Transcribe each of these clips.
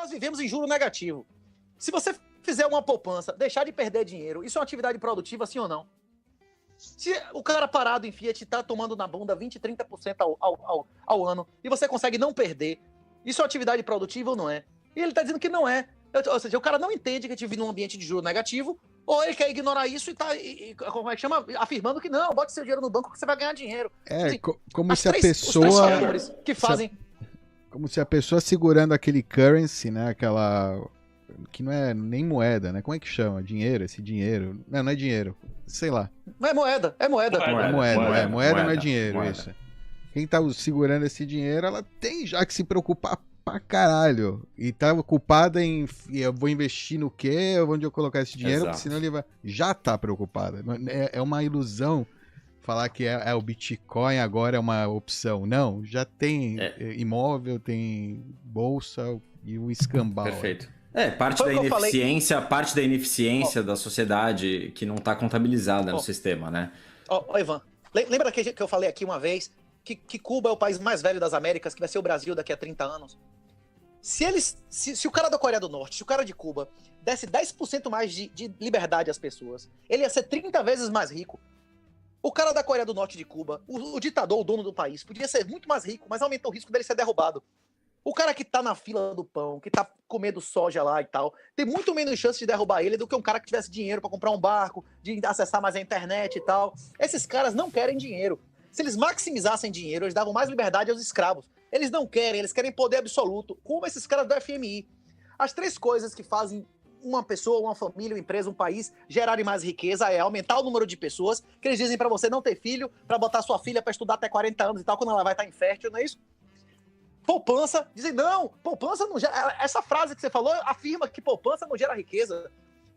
Nós vivemos em juro negativo. Se você fizer uma poupança, deixar de perder dinheiro, isso é uma atividade produtiva, sim ou não? Se o cara parado em Fiat está tomando na bunda 20%, 30% ao ano, e você consegue não perder, isso é uma atividade produtiva ou não é? E ele está dizendo que não é. Ou seja, o cara não entende que a gente vive num ambiente de juro negativo, ou ele quer ignorar isso e está, como é que chama? Afirmando que não, bote seu dinheiro no banco que você vai ganhar dinheiro. Assim, como os se a três fatores que fazem... Como se a pessoa segurando aquele currency, né? Aquela... que não é nem moeda, né? Como é que chama? Dinheiro, esse dinheiro. Não é dinheiro. Sei lá. Não é moeda, é moeda. Moeda não é dinheiro, moeda. Isso. Quem tá segurando esse dinheiro, ela tem já que se preocupar pra caralho. E tá ocupada em... eu vou investir no quê? Onde eu colocar esse dinheiro? Porque senão ele vai... já tá preocupada. É uma ilusão falar que o Bitcoin agora é uma opção. Não, já tem imóvel, tem bolsa e o escambau. Perfeito. Parte da ineficiência da sociedade que não está contabilizada no sistema, né? Ivan, lembra que eu falei aqui uma vez que Cuba é o país mais velho das Américas, que vai ser o Brasil daqui a 30 anos? Se o cara da Coreia do Norte, se o cara de Cuba desse 10% mais de liberdade às pessoas, ele ia ser 30 vezes mais rico. O cara da Coreia do Norte de Cuba, o ditador, o dono do país, podia ser muito mais rico, mas aumentou o risco dele ser derrubado. O cara que tá na fila do pão, que tá comendo soja lá e tal, tem muito menos chance de derrubar ele do que um cara que tivesse dinheiro para comprar um barco, de acessar mais a internet e tal. Esses caras não querem dinheiro. Se eles maximizassem dinheiro, eles davam mais liberdade aos escravos. Eles não querem, eles querem poder absoluto, como esses caras do FMI. As três coisas que fazem uma pessoa, uma família, uma empresa, um país gerarem mais riqueza é aumentar o número de pessoas, que eles dizem para você não ter filho, para botar sua filha para estudar até 40 anos e tal, quando ela vai estar infértil, não é isso? Poupança, dizem, não, poupança não gera... Essa frase que você falou afirma que poupança não gera riqueza.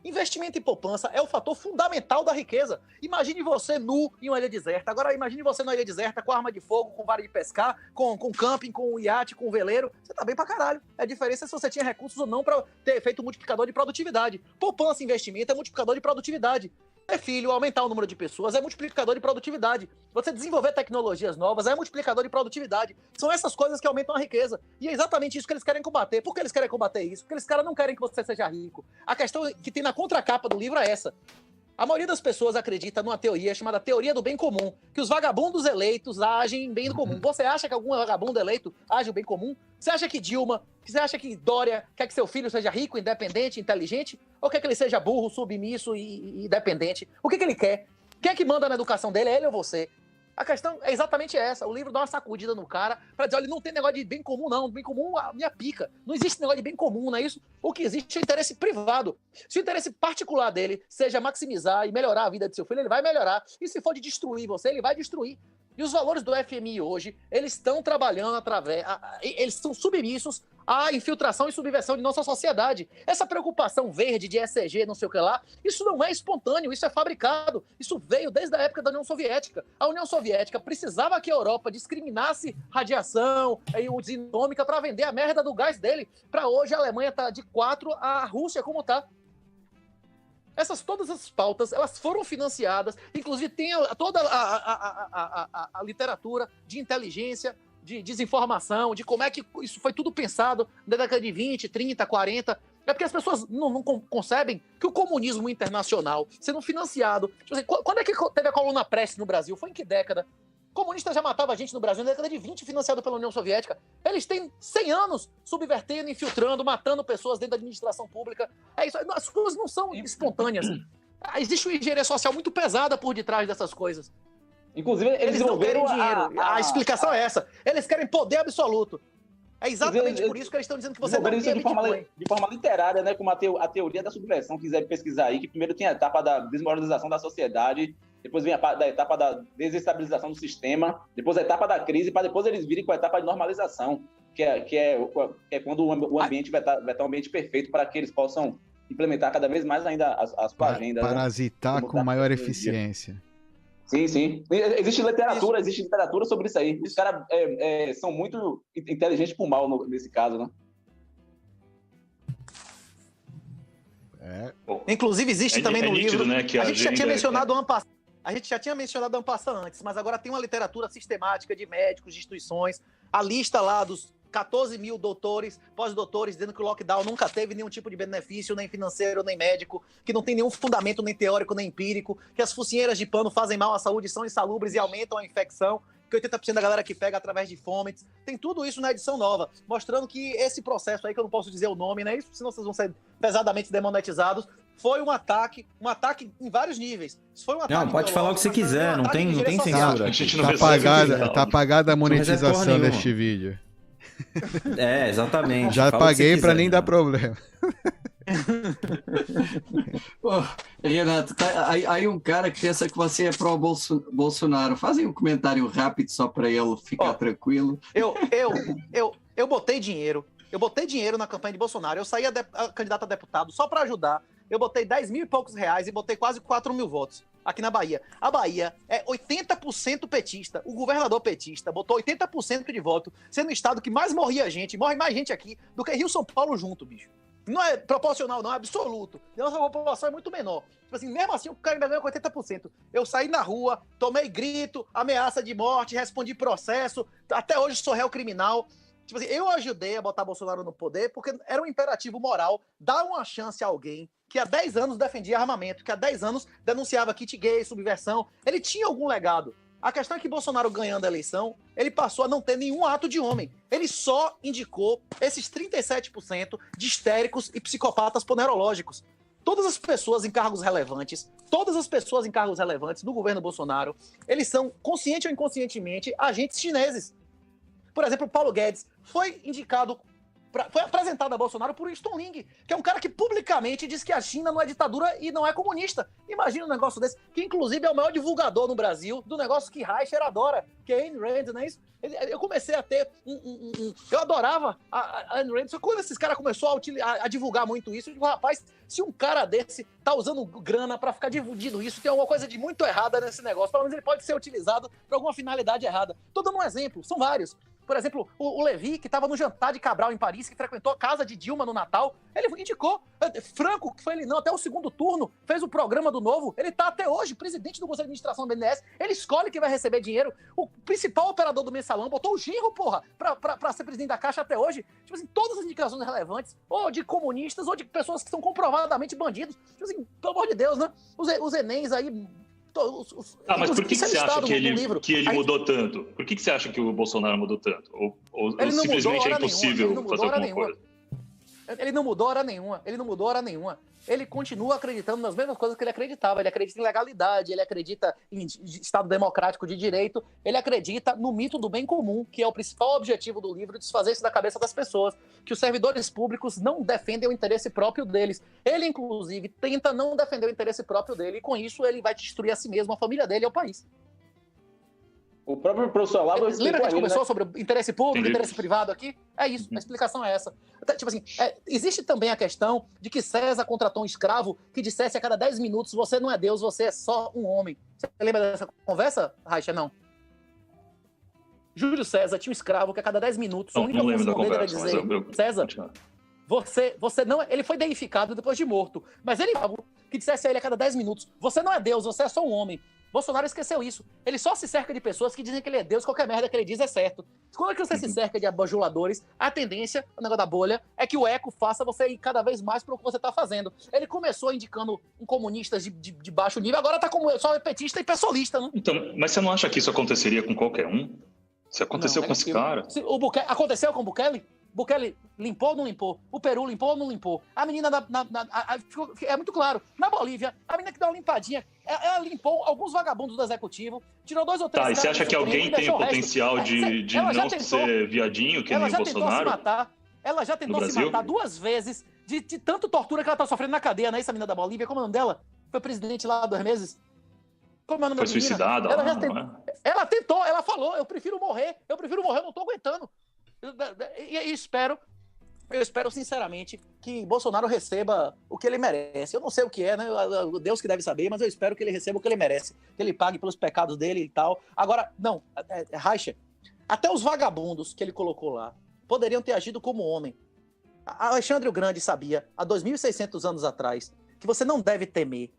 Investimento em poupança é o fator fundamental da riqueza. Imagine você nu em uma ilha deserta. Agora imagine você na ilha deserta com arma de fogo, com vara de pescar, com camping, com iate, com veleiro. Você tá bem pra caralho. A diferença é se você tinha recursos ou não pra ter feito multiplicador de produtividade. Poupança e investimento é multiplicador de produtividade. Ter filho, aumentar o número de pessoas é multiplicador de produtividade. Você desenvolver tecnologias novas é multiplicador de produtividade. São essas coisas que aumentam a riqueza. E é exatamente isso que eles querem combater. Por que eles querem combater isso? Porque eles caras não querem que você seja rico. A questão que tem na contracapa do livro é essa. A maioria das pessoas acredita numa teoria chamada teoria do bem comum, que os vagabundos eleitos agem em bem do comum. Você acha que algum vagabundo eleito age o bem comum? Você acha que Dilma, você acha que Dória quer que seu filho seja rico, independente, inteligente? Ou quer que ele seja burro, submisso e dependente? O que ele quer? Quem é que manda na educação dele? É ele ou você? A questão é exatamente essa. O livro dá uma sacudida no cara pra dizer, olha, não tem negócio de bem comum, não. Bem comum, a minha pica. Não existe negócio de bem comum, não é isso? O que existe é interesse privado. Se o interesse particular dele seja maximizar e melhorar a vida de seu filho, ele vai melhorar. E se for de destruir você, ele vai destruir. E os valores do FMI hoje, eles estão trabalhando eles são submissos à infiltração e subversão de nossa sociedade. Essa preocupação verde de ECG, não sei o que lá, isso não é espontâneo, isso é fabricado. Isso veio desde a época da União Soviética. A União Soviética precisava que a Europa discriminasse radiação e o atômica para vender a merda do gás dele. Para hoje a Alemanha tá de 4, a Rússia como tá. Todas essas pautas, elas foram financiadas, inclusive tem toda a literatura de inteligência, de desinformação, de como é que isso foi tudo pensado na década de 20, 30, 40. É porque as pessoas não concebem que o comunismo internacional sendo financiado... Tipo assim, quando é que teve a coluna Prestes no Brasil? Foi em que década? Comunista já matava gente no Brasil na década de 20, financiado pela União Soviética. Eles têm 100 anos subvertendo, infiltrando, matando pessoas dentro da administração pública. É isso. As coisas não são espontâneas. Existe uma engenharia social muito pesada por detrás dessas coisas. Inclusive, eles não querem dinheiro. A explicação é essa. Eles querem poder absoluto. É exatamente por isso que eles estão dizendo que você não tem Bitcoin. De forma literária, né, como a teoria da subversão, quiser pesquisar aí, que primeiro tem a etapa da desmoralização da sociedade, depois vem a etapa da desestabilização do sistema, depois a etapa da crise, para depois eles virem com a etapa de normalização, que é quando o ambiente vai estar um ambiente perfeito para que eles possam implementar cada vez mais ainda as suas agendas. Parasitar, né, com maior eficiência. Sim, sim. Existe literatura sobre isso aí. Os caras são muito inteligentes por mal nesse caso, né? Inclusive existe também no nítido, livro. Né, que a gente já tinha mencionado a gente já tinha mencionado ano passado antes, mas agora tem uma literatura sistemática de médicos, de instituições, a lista lá dos 14 mil doutores, pós-doutores, dizendo que o lockdown nunca teve nenhum tipo de benefício, nem financeiro, nem médico, que não tem nenhum fundamento, nem teórico, nem empírico, que as focinheiras de pano fazem mal à saúde, são insalubres e aumentam a infecção, que 80% da galera que pega através de fomites. Tem tudo isso na edição nova, mostrando que esse processo aí, que eu não posso dizer o nome, né? Isso, senão vocês vão ser pesadamente demonetizados, foi um ataque em vários níveis. Isso foi um ataque. Não, pode falar o que você quiser, não tem censura. Tá apagada a monetização deste vídeo. É, exatamente. Já paguei pra nem dar problema. Renato, aí um cara que pensa que você é pró-Bolsonaro. Fazem um comentário rápido só para ele ficar tranquilo. Eu botei dinheiro. Eu botei dinheiro na campanha de Bolsonaro. Eu saí candidato a deputado só para ajudar. Eu botei 10 mil e poucos reais e botei quase 4 mil votos aqui na Bahia. A Bahia é 80% petista. O governador petista botou 80% de voto, sendo o estado que mais morria gente. Morre mais gente aqui do que Rio e São Paulo junto, bicho. Não é proporcional, não, é absoluto. Nossa população é muito menor. Tipo assim, mesmo assim, o cara ainda ganhou com 80%. Eu saí na rua, tomei grito, ameaça de morte, respondi processo. Até hoje sou réu criminal. Tipo assim, eu ajudei a botar Bolsonaro no poder porque era um imperativo moral dar uma chance a alguém que há 10 anos defendia armamento, que há 10 anos denunciava kit gay, subversão. Ele tinha algum legado. A questão é que Bolsonaro, ganhando a eleição, ele passou a não ter nenhum ato de homem. Ele só indicou esses 37% de histéricos e psicopatas ponerológicos. Todas as pessoas em cargos relevantes do governo Bolsonaro, eles são, consciente ou inconscientemente, agentes chineses. Por exemplo, Paulo Guedes foi indicado, foi apresentado a Bolsonaro por Winston Ling, que é um cara que publicamente diz que a China não é ditadura e não é comunista. Imagina um negócio desse, que inclusive é o maior divulgador no Brasil do negócio que Reicher adora, que é Ayn Rand, não é isso? Eu comecei a ter eu adorava a Ayn Rand, só que quando esses caras começaram a divulgar muito isso, eu digo, rapaz, se um cara desse tá usando grana pra ficar difundindo isso, tem alguma coisa de muito errada nesse negócio, pelo menos ele pode ser utilizado pra alguma finalidade errada. Tô dando um exemplo, são vários. Por exemplo, o Levi, que estava no jantar de Cabral em Paris, que frequentou a casa de Dilma no Natal, ele indicou. Franco, que foi ele não, até o segundo turno, fez o programa do Novo, ele está até hoje presidente do Conselho de Administração do BNDES, ele escolhe quem vai receber dinheiro. O principal operador do Mensalão botou o Genro, porra, pra ser presidente da Caixa até hoje. Tipo assim, todas as indicações relevantes, ou de comunistas, ou de pessoas que são comprovadamente bandidos. Tipo assim, pelo amor de Deus, né? Os Enems aí... mas por que você acha que ele mudou tanto? Por que você acha que o Bolsonaro mudou tanto? Ou simplesmente é impossível fazer alguma coisa? Ele não mudou hora nenhuma. Ele continua acreditando nas mesmas coisas que ele acreditava. Ele acredita em legalidade, ele acredita em Estado democrático de direito, ele acredita no mito do bem comum, que é o principal objetivo do livro, desfazer isso da cabeça das pessoas, que os servidores públicos não defendem o interesse próprio deles. Ele, inclusive, tenta não defender o interesse próprio dele, e com isso ele vai destruir a si mesmo, a família dele e o país. O próprio professor Olavo... Lembra que a gente conversou sobre o interesse público, interesse privado aqui? É isso, a explicação é essa. Tipo assim, existe também a questão de que César contratou um escravo que dissesse a cada 10 minutos, você não é Deus, você é só um homem. Você lembra dessa conversa, Raicha? Não. Júlio César tinha um escravo que a cada 10 minutos, a única função dele era dizer, César, você não é... Ele foi deificado depois de morto, mas ele que dissesse a ele a cada 10 minutos, você não é Deus, você é só um homem. Bolsonaro esqueceu isso. Ele só se cerca de pessoas que dizem que ele é Deus, qualquer merda que ele diz é certo. Quando é que você se cerca de abajuladores, a tendência, o negócio da bolha, é que o eco faça você ir cada vez mais para o que você está fazendo. Ele começou indicando comunistas de baixo nível, agora está como só petista e pessoalista, né? Então, mas você não acha que isso aconteceria com qualquer um? Se aconteceu com esse cara... Aconteceu com o Bukele? Bukele limpou ou não limpou? O Peru limpou ou não limpou? A menina é muito claro. Na Bolívia, a menina que deu uma limpadinha, ela limpou alguns vagabundos do executivo, tirou 2 ou 3... Tá, e você acha que alguém tem o potencial de não ser viadinho, que nem o Bolsonaro? Ela já tentou se matar 2 vezes de tanto tortura que ela tá sofrendo na cadeia, né? Essa menina da Bolívia, como é o nome dela? Foi presidente lá há 2 meses. Como é o nome da menina? Foi suicidada. Ela tentou, ela falou, eu prefiro morrer, eu não tô aguentando. E eu espero sinceramente que Bolsonaro receba o que ele merece. Eu não sei o que é, né? Deus que deve saber, mas eu espero que ele receba o que ele merece. Que ele pague pelos pecados dele e tal. Agora, não, Reicher, até os vagabundos que ele colocou lá poderiam ter agido como homem. Alexandre o Grande sabia, há 2.600 anos atrás, que você não deve temer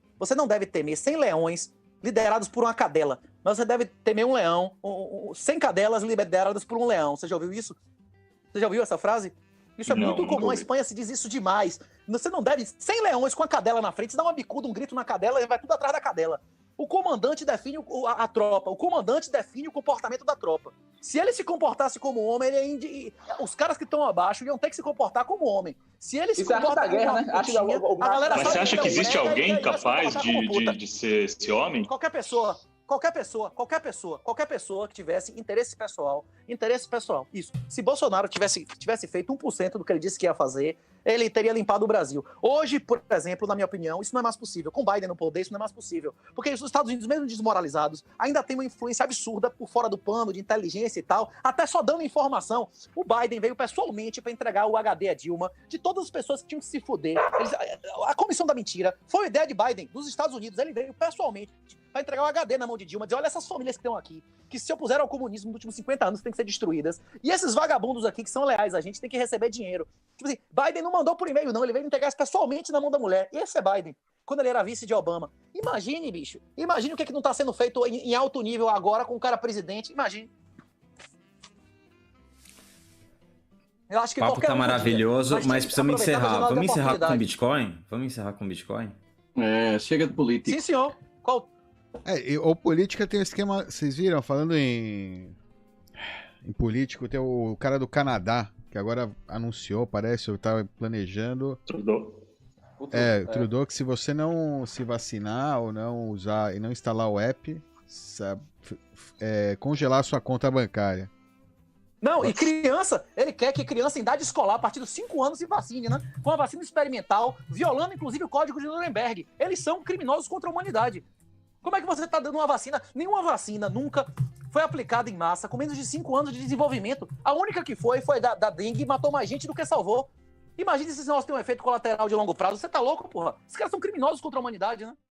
100 leões liderados por uma cadela. Mas você deve temer um leão, 100 cadelas lideradas por um leão. Você já ouviu isso? Você já ouviu essa frase? Isso é muito comum, a Espanha se diz isso demais. Você não deve, 100 leões com a cadela na frente, você dá uma bicuda, um grito na cadela e vai tudo atrás da cadela. O comandante define a tropa, o comandante define o comportamento da tropa. Se ele se comportasse como homem, os caras que estão abaixo iam ter que se comportar como homem. Se ele se comportar como guerra, né? Mas você acha que existe alguém capaz de ser esse homem? Qualquer pessoa que tivesse interesse pessoal, isso. Se Bolsonaro tivesse feito 1% do que ele disse que ia fazer, ele teria limpado o Brasil. Hoje, por exemplo, na minha opinião, isso não é mais possível. Com Biden no poder, isso não é mais possível. Porque os Estados Unidos, mesmo desmoralizados, ainda tem uma influência absurda por fora do pano, de inteligência e tal, até só dando informação. O Biden veio pessoalmente para entregar o HD a Dilma, de todas as pessoas que tinham que se fuder. A comissão da mentira foi uma ideia de Biden, dos Estados Unidos. Ele veio pessoalmente para entregar o HD na mão de Dilma, dizer, olha essas famílias que estão aqui, que se opuseram ao comunismo nos últimos 50 anos têm que ser destruídas. E esses vagabundos aqui que são leais a gente têm que receber dinheiro. Tipo assim, Biden não mandou por e-mail, não. Ele veio entregar isso pessoalmente na mão da mulher. Esse é Biden, quando ele era vice de Obama. Imagine, bicho. Imagine o que não está sendo feito em alto nível agora com o cara presidente. Imagine. Eu acho que o papo tá maravilhoso, mas precisamos encerrar. Vamos encerrar com Bitcoin? Vamos encerrar com Bitcoin? Chega de política. Sim, senhor. Qual? Ou política tem um esquema. Vocês viram? Falando em político, tem o cara do Canadá, que agora anunciou, parece, eu tava planejando. Trudeau. Trudeau, que se você não se vacinar ou não usar e não instalar o app, congelar a sua conta bancária. Não, e criança, ele quer que criança em idade escolar, a partir dos 5 anos, se vacine, né? Com uma vacina experimental, violando inclusive o Código de Nuremberg. Eles são criminosos contra a humanidade. Como é que você está dando uma vacina? Nenhuma vacina nunca foi aplicada em massa, com menos de 5 anos de desenvolvimento. A única que foi da dengue e matou mais gente do que salvou. Imagina se esse negócio tem um efeito colateral de longo prazo. Você tá louco, porra? Esses caras são criminosos contra a humanidade, né?